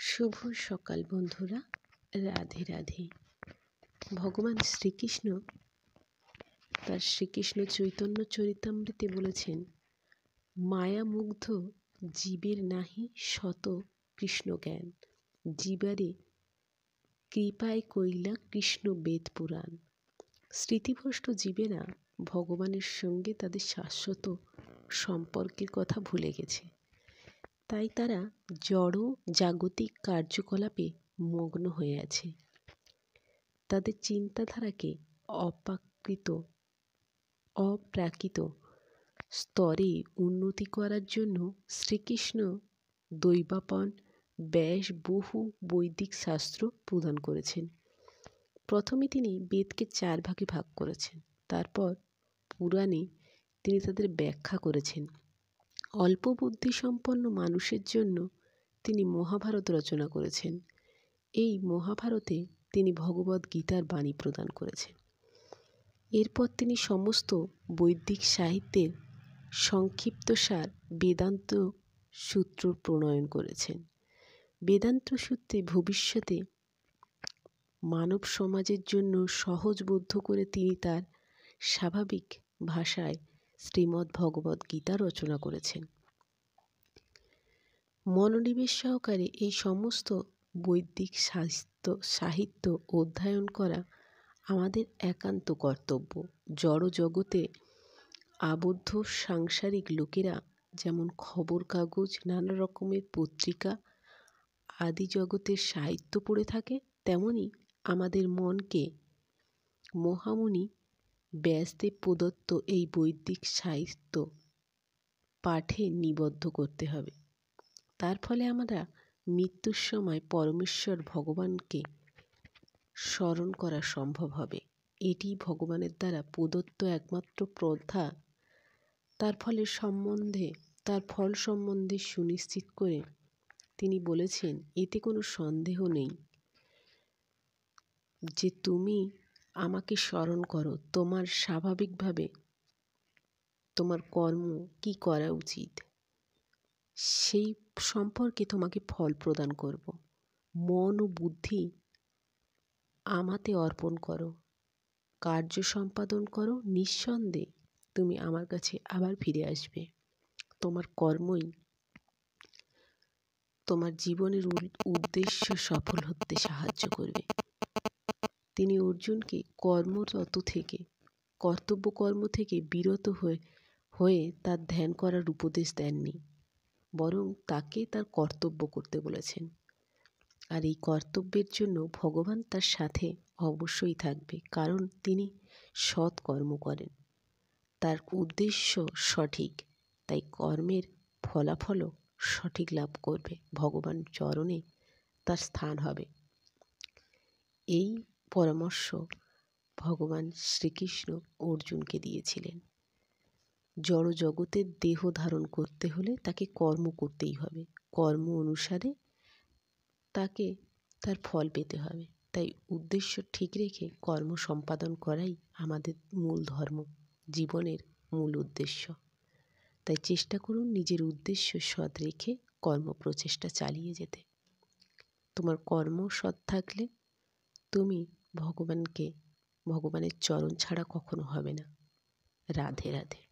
শুভ সকাল বন্ধুরা, রাধে রাধে। ভগবান শ্রীকৃষ্ণ তার শ্রীকৃষ্ণ চৈতন্য চরিতামৃতে বলেছেন, মায়ামুগ্ধ জীবের নাহি শত কৃষ্ণ জ্ঞান, জীবারে কৃপায় কইলা কৃষ্ণ বেদ পুরাণ। স্মৃতিভ্রষ্ট জীবেরা ভগবানের সঙ্গে তাদের শাশ্বত সম্পর্কের কথা ভুলে গেছে। তাই তারা জড় জাগতিক কার্যকলাপে মগ্ন হয়ে আছে। তাদের চিন্তাধারাকে অপ্রাকৃত স্তরে উন্নতি করার জন্য শ্রীকৃষ্ণ দৈবাপন ব্যাস বহু বৈদিক শাস্ত্র প্রদান করেছেন। প্রথমে তিনি বেদকে 4 ভাগে ভাগ করেছেন, তারপর পুরাণে তিনি তাদের ব্যাখ্যা করেছেন। অল্প বুদ্ধিসম্পন্ন মানুষের জন্য তিনি মহাভারত রচনা করেছেন। এই মহাভারতে তিনি ভগবদ্গীতার বাণী প্রদান করেছেন। এরপর তিনি সমস্ত বৈদিক সাহিত্যের সংক্ষিপ্তসার বেদান্ত সূত্র প্রণয়ন করেছেন। বেদান্ত সূত্রে ভবিষ্যতে মানব সমাজের জন্য সহজবোধ্য করে তিনি তার স্বাভাবিক ভাষায় শ্রীমদ্ ভগবদ্ গীতা রচনা করেছেন। মনোনিবেশ সহকারে এই সমস্ত বৈদিক সাহিত্য অধ্যয়ন করা আমাদের একান্ত কর্তব্য। জড় জগতে আবদ্ধ সাংসারিক লোকেরা যেমন খবর কাগজ, নানা রকমের পত্রিকা আদি জগতের সাহিত্য পড়ে থাকে, তেমনি আমাদের মনকে মহামুনি ব্যাসদেব প্রদত্ত এই বৈদিক সাহিত্য পাঠে নিবদ্ধ করতে হবে। তার ফলে আমরা মৃত্যুর সময় পরমেশ্বর ভগবানকে স্মরণ করা সম্ভব হবে। এটি ভগবানের দ্বারা প্রদত্ত একমাত্র প্রথা। তার ফল সম্বন্ধে সুনিশ্চিত করে তিনি বলেছেন, এতে কোনো সন্দেহ নেই যে তুমি আমাকে স্মরণ করো, তোমার স্বাভাবিকভাবে তোমার কর্ম কি করা উচিত সেই সম্পর্কে তোমাকে ফল প্রদান করব। মন ও বুদ্ধি আমাতে অর্পণ করো, কার্য সম্পাদন করো, নিঃসন্দেহে তুমি আমার কাছে আবার ফিরে আসবে। তোমার কর্মই তোমার জীবনের উদ্দেশ্য সফল হতে সাহায্য করবে। তিনি অর্জুনকে কর্তব্য কর্ম থেকে বিরত হয়ে তার ধ্যান করার উপদেশ দেননি, বরং তাকে তার কর্তব্য করতে বলেছেন। আর এই কর্তব্যের জন্য ভগবান তার সাথে অবশ্যই থাকবে, কারণ তিনি সৎ কর্ম করেন, তার উদ্দেশ্য সঠিক, তাই কর্মের ফলাফলও সঠিক লাভ করবে, ভগবান চরণে তার স্থান হবে। এই পরামর্শ ভগবান শ্রীকৃষ্ণ অর্জুনকে দিয়েছিলেন। জড় জগতের দেহ ধারণ করতে হলে তাকে কর্ম করতেই হবে, কর্ম অনুসারে তাকে তার ফল পেতে হবে। তাই উদ্দেশ্য ঠিক রেখে কর্ম সম্পাদন করাই আমাদের মূল ধর্ম, জীবনের মূল উদ্দেশ্য। তাই চেষ্টা করুন নিজের উদ্দেশ্য সৎ রেখে কর্ম প্রচেষ্টা চালিয়ে যেতে। তোমার কর্ম সৎ থাকলে তুমি ভগবানের চরণ ছাড়া কখনো হবে না। রাধে রাধে।